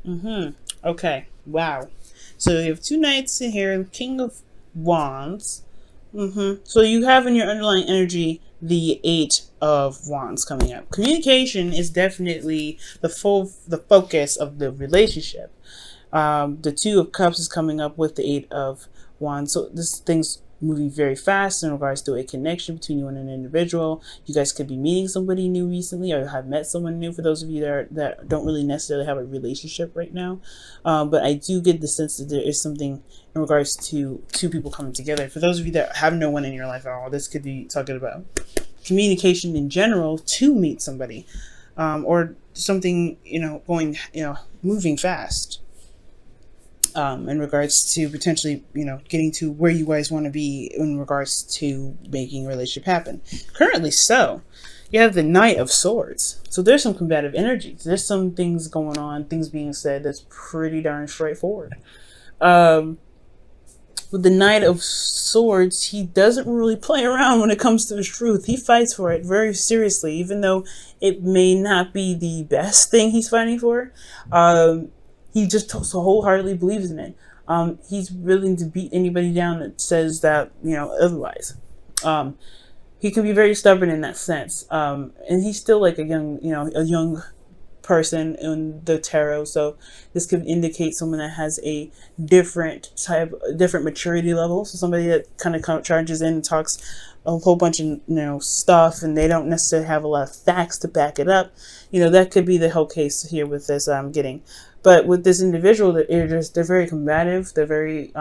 Okay. Wow. So you have two knights in here, King of Wands. So you have in your underlying energy the Eight of Wands coming up. Communication is definitely the focus of the relationship. The Two of Cups is coming up with the Eight of Wands. So this thing's moving very fast in regards to a connection between you and an individual. You guys could be meeting somebody new recently, or have met someone new, for those of you that don't really necessarily have a relationship right now. But I do get the sense that there is something in regards to two people coming together. For those of you that have no one in your life at all, this could be talking about communication in general to meet somebody, or something, going, moving fast. In regards to potentially, getting to where you guys want to be in regards to making a relationship happen. Currently, so you have the Knight of Swords. So there's some combative energies. There's some things going on, things being said that's pretty darn straightforward. With the Knight of Swords, he doesn't really play around when it comes to his truth. He fights for it very seriously, even though it may not be the best thing he's fighting for. He just so wholeheartedly believes in it. He's willing to beat anybody down that says that, otherwise. He can be very stubborn in that sense. And he's still like a young person in the tarot. So this could indicate someone that has a different maturity level. So somebody that kind of charges in and talks a whole bunch of stuff, and they don't necessarily have a lot of facts to back it up. That could be the whole case here with this I'm getting. But with this individual, they're very combative. They're very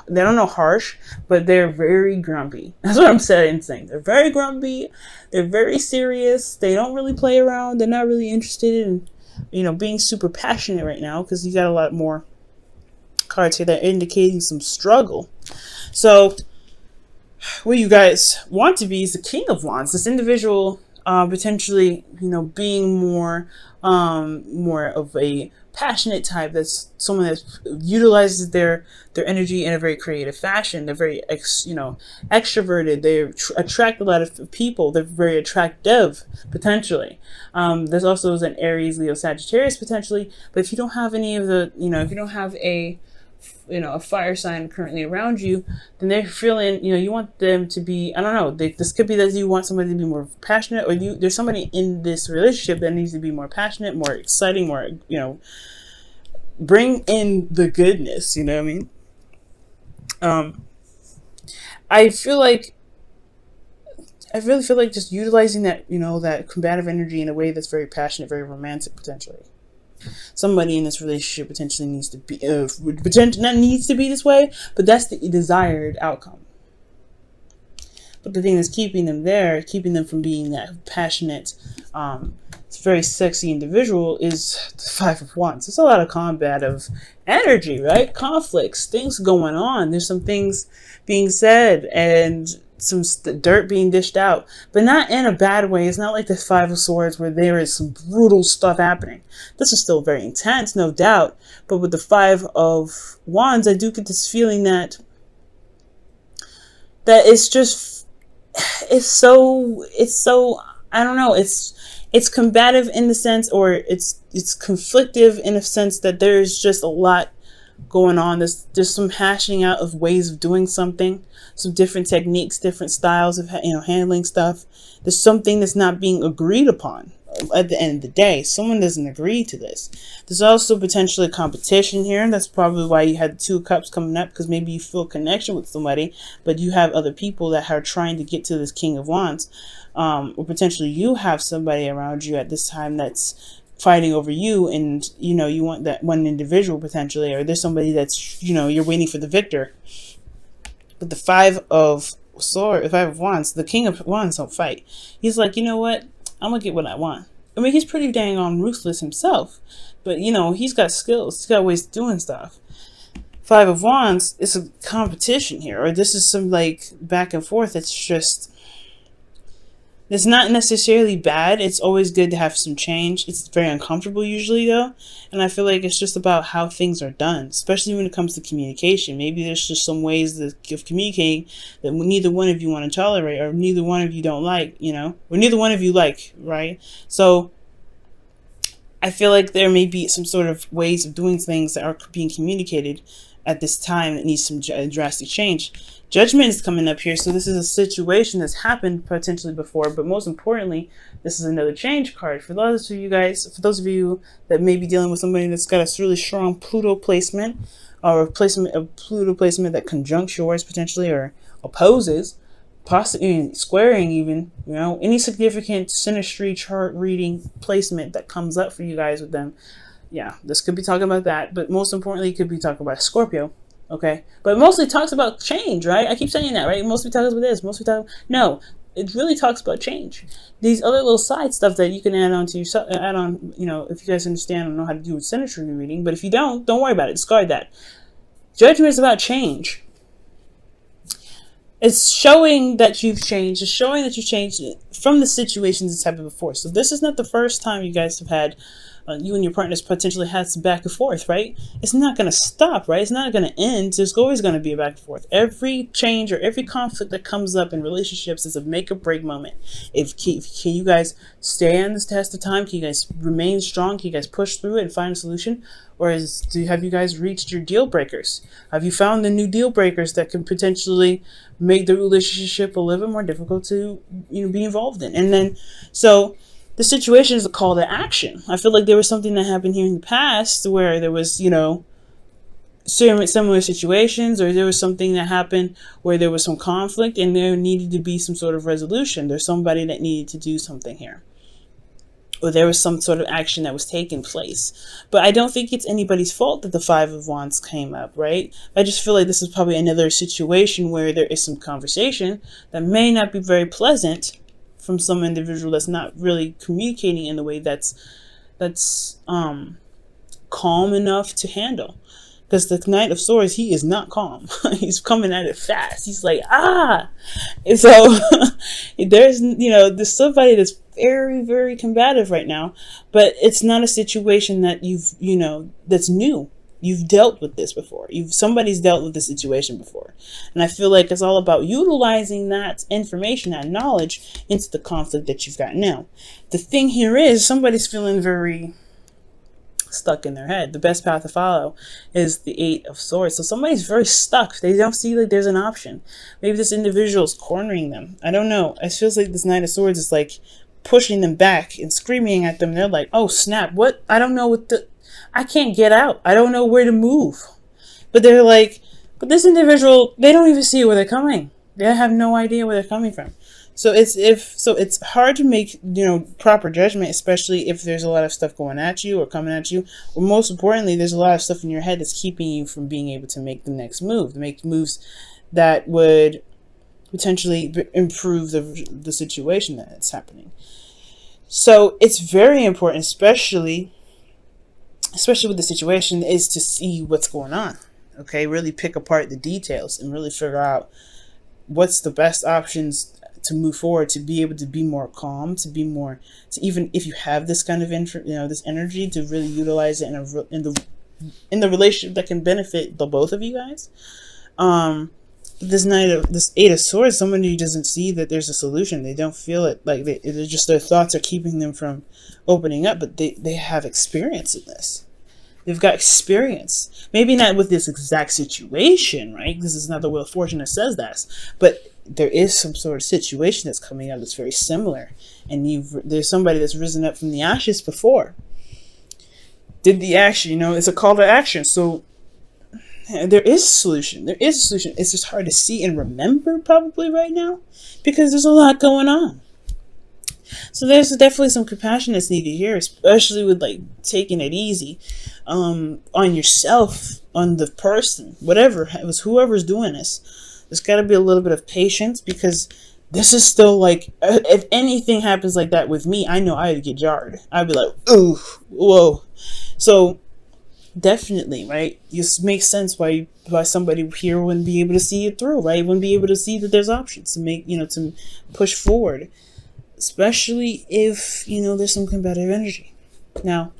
they don't know harsh, but they're very grumpy. That's what I'm saying. They're very grumpy. They're very serious. They don't really play around. They're not really interested in being super passionate right now, because you got a lot more cards here that are indicating some struggle. So what you guys want to be is the King of Wands. This individual potentially being more of a passionate type. That's someone that utilizes their energy in a very creative fashion. They're very extroverted. They attract a lot of people. They're very attractive potentially. There's also an Aries, Leo, Sagittarius potentially. But if you don't have any of the if you don't have a fire sign currently around you, then they're feeling, you want them to be, I don't know, this could be that you want somebody to be more passionate, or there's somebody in this relationship that needs to be more passionate, more exciting, more, bring in the goodness, you know what I mean? I really feel like just utilizing that, that combative energy in a way that's very passionate, very romantic potentially. Somebody in this relationship potentially needs to be not needs to be this way, but that's the desired outcome. But the thing that's keeping them from being that passionate, very sexy individual, is the Five of Wands. There's a lot of combative energy, right? Conflicts, things going on. There's some things being said and some dirt being dished out, but not in a bad way. It's not like the Five of Swords where there is some brutal stuff happening. This is still very intense, no doubt. But with the Five of Wands, I do get this feeling that it's so I don't know, it's combative in the sense, or it's conflictive in a sense that there's just a lot going on. There's some hashing out of ways of doing something, some different techniques, different styles of handling stuff. There's something that's not being agreed upon at the end of the day. Someone doesn't agree to this. There's also potentially competition here. That's probably why you had the Two of Cups coming up, because maybe you feel a connection with somebody, but you have other people that are trying to get to this King of Wands, or potentially you have somebody around you at this time that's fighting over you, and you want that one individual potentially, or there's somebody that's you're waiting for the victor. But the Five of Wands, the King of Wands don't fight. He's like, you know what, I'm gonna get what I want. I mean, he's pretty dang on ruthless himself, but he's got skills, he's got ways of doing stuff. Five of Wands is a competition here, or this is some like back and forth. It's not necessarily bad. It's always good to have some change. It's very uncomfortable usually though. And I feel like it's just about how things are done, especially when it comes to communication. Maybe there's just some ways of communicating that neither one of you want to tolerate, or neither one of you don't like, or neither one of you like, right? So I feel like there may be some sort of ways of doing things that are being communicated at this time that needs some drastic change. Judgment is coming up here, so this is a situation that's happened potentially before, but most importantly, this is another change card. For those of you guys, for those of you that may be dealing with somebody that's got a really strong Pluto placement, or a Pluto placement that conjuncts yours potentially, or opposes, possibly squaring even, you know, any significant synastry chart reading placement that comes up for you guys with them. Yeah, this could be talking about that, but most importantly, it could be talking about Scorpio. Okay, but it mostly talks about change, right? I keep saying that, right? Mostly talks about this. Mostly talk. No, it really talks about change. These other little side stuff that you can add on to yourself, add on. You know, if you guys understand and know how to do with synastry reading. But if you don't worry about it. Discard that. Judgment is about change. It's showing that you've changed. It's showing that you've changed from the situations that's happened before. So this is not the first time you guys have had. You and your partners potentially had some back and forth, right? It's not going to stop, right? It's not going to end. There's always going to be a back and forth. Every change or every conflict that comes up in relationships is a make or break moment. Can you guys stay on this test of time? Can you guys remain strong? Can you guys push through it and find a solution? Or have you guys reached your deal breakers? Have you found the new deal breakers that can potentially make the relationship a little bit more difficult to, you know, be involved in? And then, so the situation is a call to action. I feel like there was something that happened here in the past where there was, you know, similar situations, or there was something that happened where there was some conflict and there needed to be some sort of resolution. There's somebody that needed to do something here, or there was some sort of action that was taking place. But I don't think it's anybody's fault that the Five of Wands came up, right? I just feel like this is probably another situation where there is some conversation that may not be very pleasant from some individual that's not really communicating in the way that's calm enough to handle. Because the Knight of Swords, he is not calm. He's coming at it fast. He's like, ah! And so there's, you know, there's somebody that's very, very combative right now, but it's not a situation that you know, that's new. You've dealt with this before. Somebody's dealt with this situation before. And I feel like it's all about utilizing that information, that knowledge, into the conflict that you've got now. The thing here is somebody's feeling very stuck in their head. The best path to follow is the Eight of Swords. So somebody's very stuck. They don't see like there's an option. Maybe this individual's cornering them. I don't know. It feels like this Knight of Swords is like pushing them back and screaming at them. They're like, oh snap, what? I don't know what I can't get out. I don't know where to move. But they're like, but this individual, they don't even see where they're coming. They have no idea where they're coming from. So it's hard to make, you know, proper judgment, especially if there's a lot of stuff going at you or coming at you. Or most importantly, there's a lot of stuff in your head that's keeping you from being able to make the next move, to make moves that would potentially improve the situation that's happening. So it's very important, especially with the situation, is to see what's going on. Okay, really pick apart the details and really figure out what's the best options to move forward, to be able to be more calm, to even if you have this kind of this energy, to really utilize it in the relationship that can benefit the both of you guys. This Eight of Swords, somebody doesn't see that there's a solution. They don't feel it. Like they're just, their thoughts are keeping them from opening up, but they have experience in this. They've got experience. Maybe not with this exact situation, right? Because it's not the Wheel of Fortune that says that. But there is some sort of situation that's coming up that's very similar. And there's somebody that's risen up from the ashes before. Did the action, you know, it's a call to action. So there is a solution. There is a solution. It's just hard to see and remember probably right now because there's a lot going on. So there's definitely some compassion that's needed here, especially with like taking it easy on yourself, on the person, whatever it was, whoever's doing this. There's got to be a little bit of patience because this is still like, if anything happens like that with me, I know I'd get jarred. I'd be like, ooh, whoa. So definitely, right? It makes sense why somebody here wouldn't be able to see it through, right? Wouldn't be able to see that there's options to make, to push forward. Especially if, there's some combative energy. Now,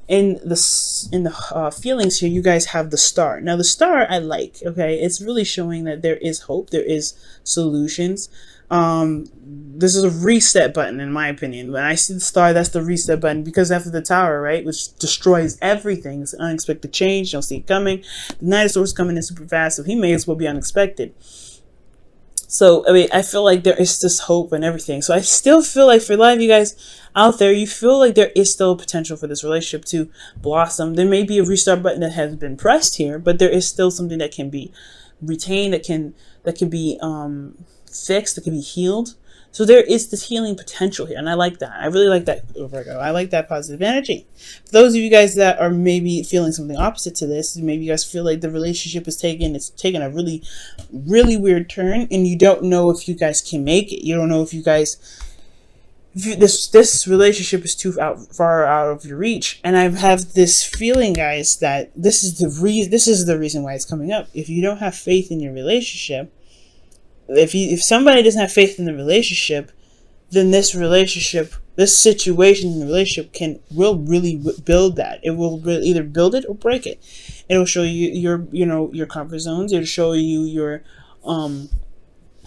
In the feelings here, you guys have the star. Now the star I like. Okay, it's really showing that there is hope, there is solutions. This is a reset button in my opinion. When I see the star, that's the reset button, because after the tower, right, which destroys everything, it's an unexpected change, you don't see it coming. The Knight of Swords coming in super fast, so he may as well be unexpected. So, I mean, I feel like there is this hope and everything. So I still feel like for a lot of you guys out there, you feel like there is still potential for this relationship to blossom. There may be a restart button that has been pressed here, but there is still something that can be retained, that can be fixed, that can be healed. So there is this healing potential here, and I like that. I really like that, Virgo. I like that positive energy. For those of you guys that are maybe feeling something opposite to this, maybe you guys feel like the relationship is taking a really, really weird turn, and you don't know if you guys can make it. You don't know if you guys, this relationship is too far out of your reach. And I have this feeling, guys, that this is the reason why it's coming up. If you don't have faith in your relationship, if somebody doesn't have faith in the relationship, then this situation in the relationship will really build that. It will either build it or break it. It'll show you your comfort zones. It'll show you your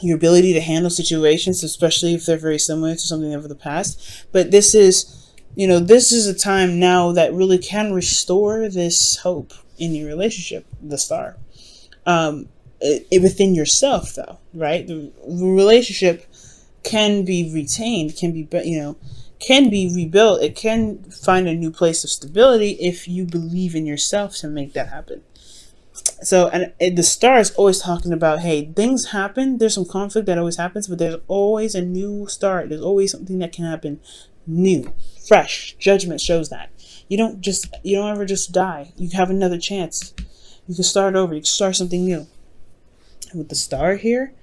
ability to handle situations, especially if they're very similar to something of the past. But this is a time now that really can restore this hope in your relationship, the star. Within yourself, though, right? The relationship can be retained, can be rebuilt. It can find a new place of stability if you believe in yourself to make that happen. So, and the star is always talking about, hey, things happen. There's some conflict that always happens, but there's always a new start. There's always something that can happen new, fresh. Judgment shows that. You don't ever just die. You have another chance. You can start over. You can start something new. With the star here,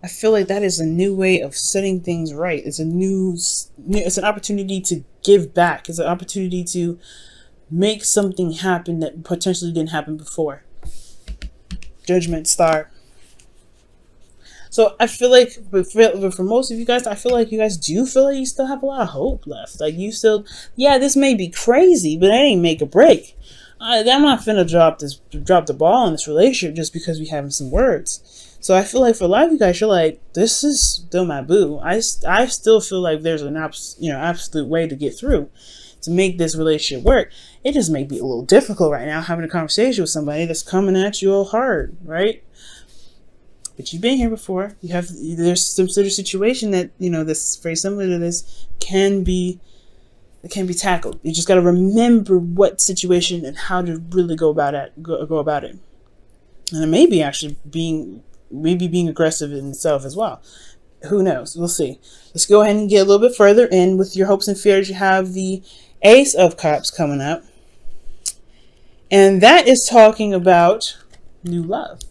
I feel like that is a new way of setting things right. It's an opportunity to give back. It's an opportunity to make something happen that potentially didn't happen before. Judgment, star. So I feel like, but for most of you guys, I feel like you guys do feel like you still have a lot of hope left. Like you still, yeah, this may be crazy, but it ain't make or break. I'm not finna drop the ball in this relationship just because we having some words. So I feel like for a lot of you guys, you're like, this is still my boo. I still feel like there's an absolute way to get through, to make this relationship work. It just may be a little difficult right now having a conversation with somebody that's coming at you all hard, right? But you've been here before. There's some sort of situation that that's very similar to this can be tackled. You just got to remember what situation and how to really go about it. And it may be actually being aggressive in itself as well. Who knows? We'll see. Let's go ahead and get a little bit further in with your hopes and fears. You have the Ace of Cups coming up, and that is talking about new love,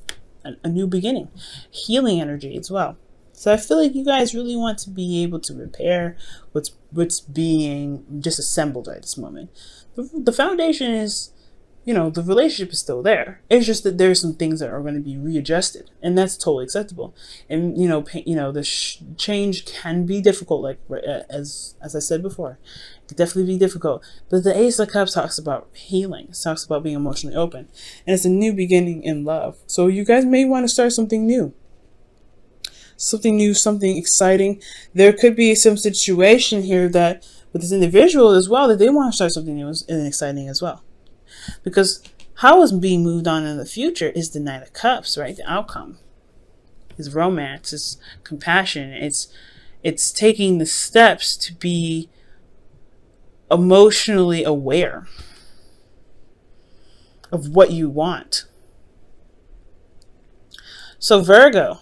a new beginning, healing energy as well. So I feel like you guys really want to be able to repair what's being disassembled at this moment. The foundation is, the relationship is still there. It's just that there's some things that are going to be readjusted, and that's totally acceptable. And the change can be difficult, like as I said before, it could definitely be difficult. But the Ace of Cups talks about healing. It talks about being emotionally open, and it's a new beginning in love. So you guys may want to start something new. Something new, something exciting. There could be some situation here that with this individual as well, that they want to start something new and exciting as well. Because how is being moved on in the future is the Knight of Cups, right? The outcome is romance, it's compassion, it's taking the steps to be emotionally aware of what you want. So Virgo,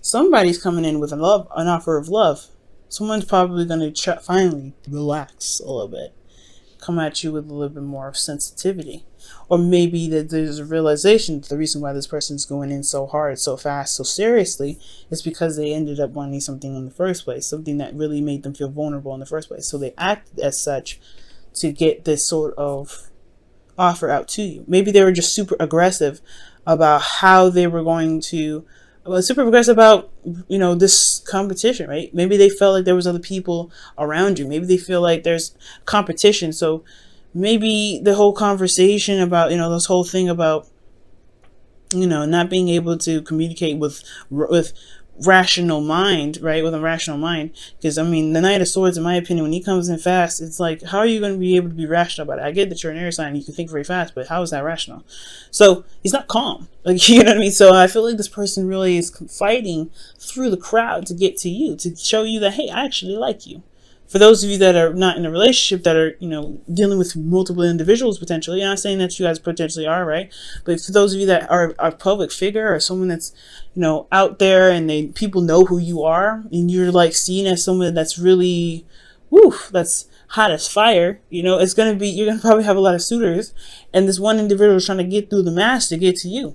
somebody's coming in with an offer of love. Someone's probably going to finally relax a little bit, come at you with a little bit more of sensitivity. Or maybe that there's a realization that the reason why this person's going in so hard, so fast, so seriously is because they ended up wanting something in the first place, something that really made them feel vulnerable in the first place. So they act as such to get this sort of offer out to you. Maybe they were just super aggressive about how they were going to super aggressive about this competition, right? Maybe they felt like there was other people around you. Maybe they feel like there's competition, so maybe the whole conversation about, this whole thing about, not being able to communicate with rational mind, right? With a rational mind. Because, I mean, the Knight of Swords, in my opinion, when he comes in fast, it's like, how are you going to be able to be rational about it? I get that you're an air sign and you can think very fast, but how is that rational? So he's not calm. Like, you know what I mean? So I feel like this person really is fighting through the crowd to get to you, to show you that, hey, I actually like you. For those of you that are not in a relationship, that are, dealing with multiple individuals potentially, I'm not saying that you guys potentially are, right? But for those of you that are a public figure or someone that's, out there and people know who you are, and you're like seen as someone that's really, that's hot as fire, you're going to probably have a lot of suitors, and this one individual is trying to get through the mass to get to you.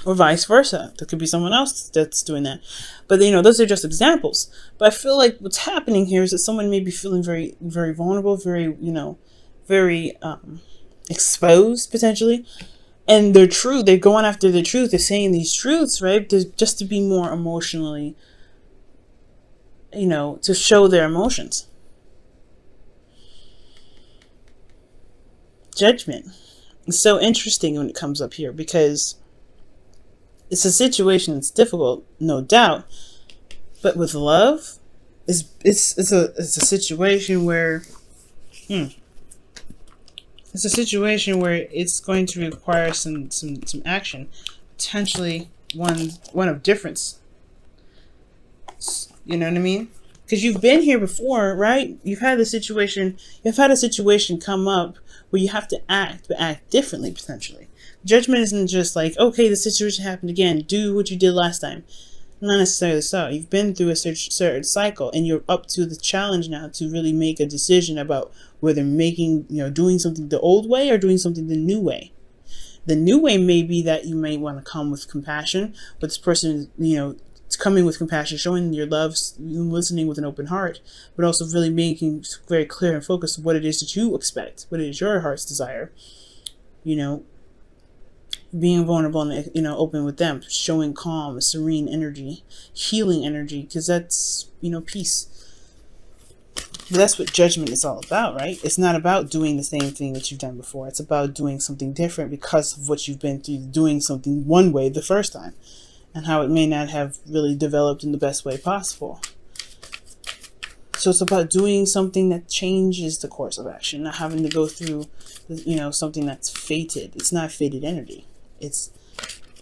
Or vice versa. There could be someone else that's doing that. But, those are just examples. But I feel like what's happening here is that someone may be feeling very, very vulnerable, very, very exposed, potentially. And they're going after the truth. They're saying these truths, right? Just to be more emotionally, to show their emotions. Judgment. It's so interesting when it comes up here, because it's a situation that's difficult, no doubt, but with love, it's a situation where, it's a situation where it's going to require some action, potentially one of difference. You know what I mean? Because you've been here before, right? You've had a situation come up where you have to act, but act differently potentially. Judgment isn't just like, okay, the situation happened again, do what you did last time. Not necessarily so. You've been through a certain cycle, and you're up to the challenge now to really make a decision about whether doing something the old way or doing something the new way. The new way may be that you may want to come with compassion, but this person, coming with compassion, showing your love, listening with an open heart, but also really making very clear and focused what it is that you expect, what it is your heart's desire. Being vulnerable and, open with them, showing calm, serene energy, healing energy, because that's, peace. But that's what judgment is all about, right? It's not about doing the same thing that you've done before. It's about doing something different because of what you've been through, doing something one way the first time, and how it may not have really developed in the best way possible. So it's about doing something that changes the course of action, not having to go through, something that's fated. It's not fated energy. It's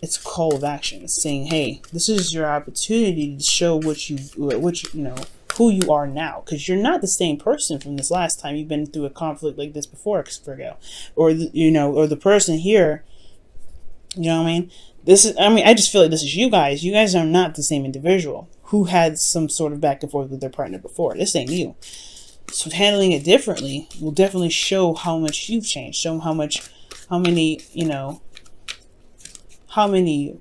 a call of action. It's saying, hey, this is your opportunity to show who you are now, because you're not the same person from this last time. You've been through a conflict like this before, Virgo, or the person here. You know what I mean? I just feel like this is you guys. You guys are not the same individual who had some sort of back and forth with their partner before. This ain't you. So handling it differently will definitely show how much you've changed. Show how many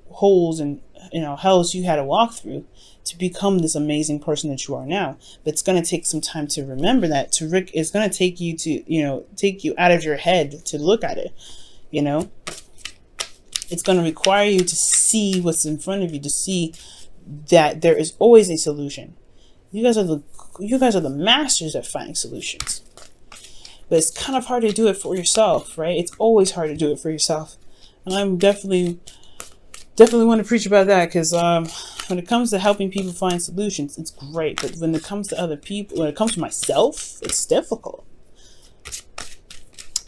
holes and hells you had to walk through to become this amazing person that you are now. But it's going to take some time to remember that. It's going to take you to take you out of your head to look at it. It's going to require you to see what's in front of you, to see that there is always a solution. You guys are the masters at finding solutions. But it's kind of hard to do it for yourself, right? It's always hard to do it for yourself. And I'm definitely want to preach about that, because when it comes to helping people find solutions, it's great. But when it comes to other people, when it comes to myself, it's difficult.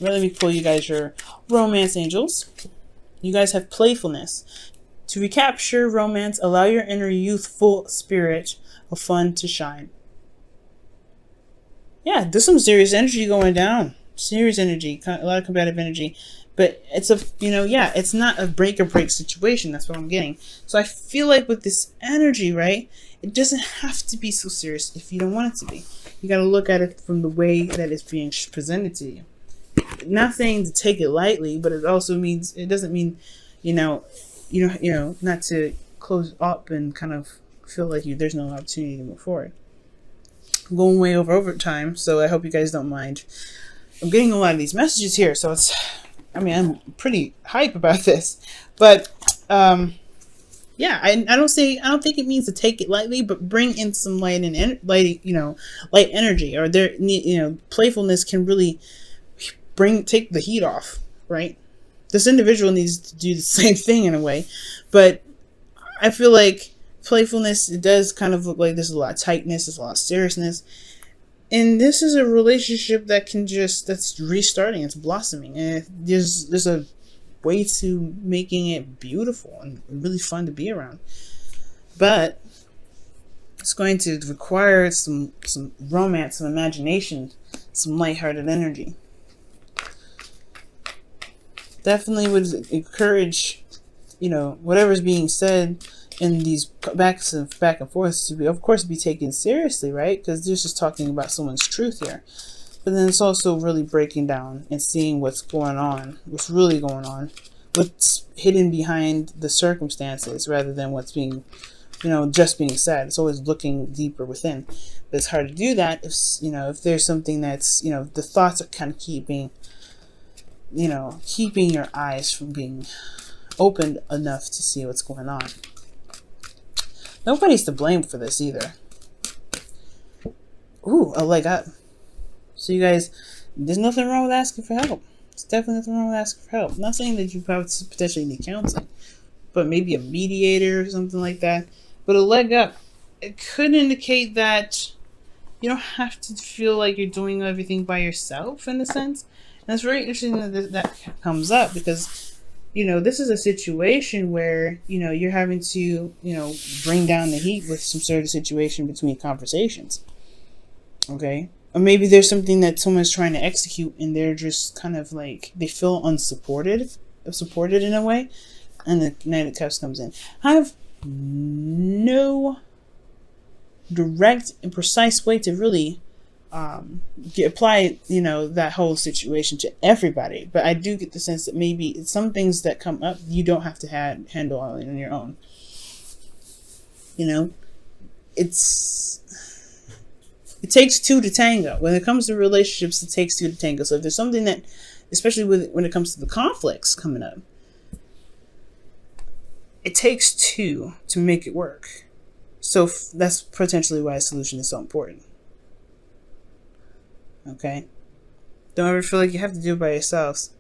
Let me pull you guys your romance angels. You guys have playfulness. To recapture romance, allow your inner youthful spirit of fun to shine. Yeah, there's some serious energy going down. Serious energy, a lot of combative energy. But it's it's not a break or break situation. That's what I'm getting. So I feel like with this energy, right, it doesn't have to be so serious if you don't want it to be. You got to look at it from the way that it's being presented to you. Not saying to take it lightly, but it also means, it doesn't mean, not to close up and kind of feel like there's no opportunity to move forward. I'm going way over time, so I hope you guys don't mind. I'm getting a lot of these messages here, so I'm pretty hype about this, but yeah, I don't think it means to take it lightly, but bring in some light energy, or playfulness can really take the heat off, right? This individual needs to do the same thing in a way, but I feel like playfulness, it does kind of look like there's a lot of tightness, there's a lot of seriousness. And this is a relationship that that's restarting, it's blossoming. And there's a way to making it beautiful and really fun to be around. But it's going to require some romance, some imagination, some lighthearted energy. Definitely would encourage, whatever's being said in these back and forth to be, of course, be taken seriously, right? Because this is talking about someone's truth here. But then it's also really breaking down and seeing what's going on, what's really going on, what's hidden behind the circumstances rather than what's being, just being said. It's always looking deeper within. But it's hard to do that if there's something that's, the thoughts are kind of keeping your eyes from being opened enough to see what's going on. Nobody's to blame for this either. Ooh, a leg up. So you guys, there's nothing wrong with asking for help. There's definitely nothing wrong with asking for help. I'm not saying that you probably potentially need counseling, but maybe a mediator or something like that. But a leg up, it could indicate that you don't have to feel like you're doing everything by yourself in a sense. And it's very interesting that comes up because this is a situation where, you're having to, bring down the heat with some sort of situation between conversations. Okay? Or maybe there's something that someone's trying to execute and they're just kind of like, they feel supported in a way. And the Knight of Cups comes in. I have no direct and precise way to really apply that whole situation to everybody, but I do get the sense that maybe some things that come up you don't have to handle on your own. It takes two to tango. When it comes to relationships, it takes two to tango. So if there's something that, especially when it comes to the conflicts coming up, it takes two to make it work. So that's potentially why a solution is so important. Okay? Don't ever feel like you have to do it by yourselves.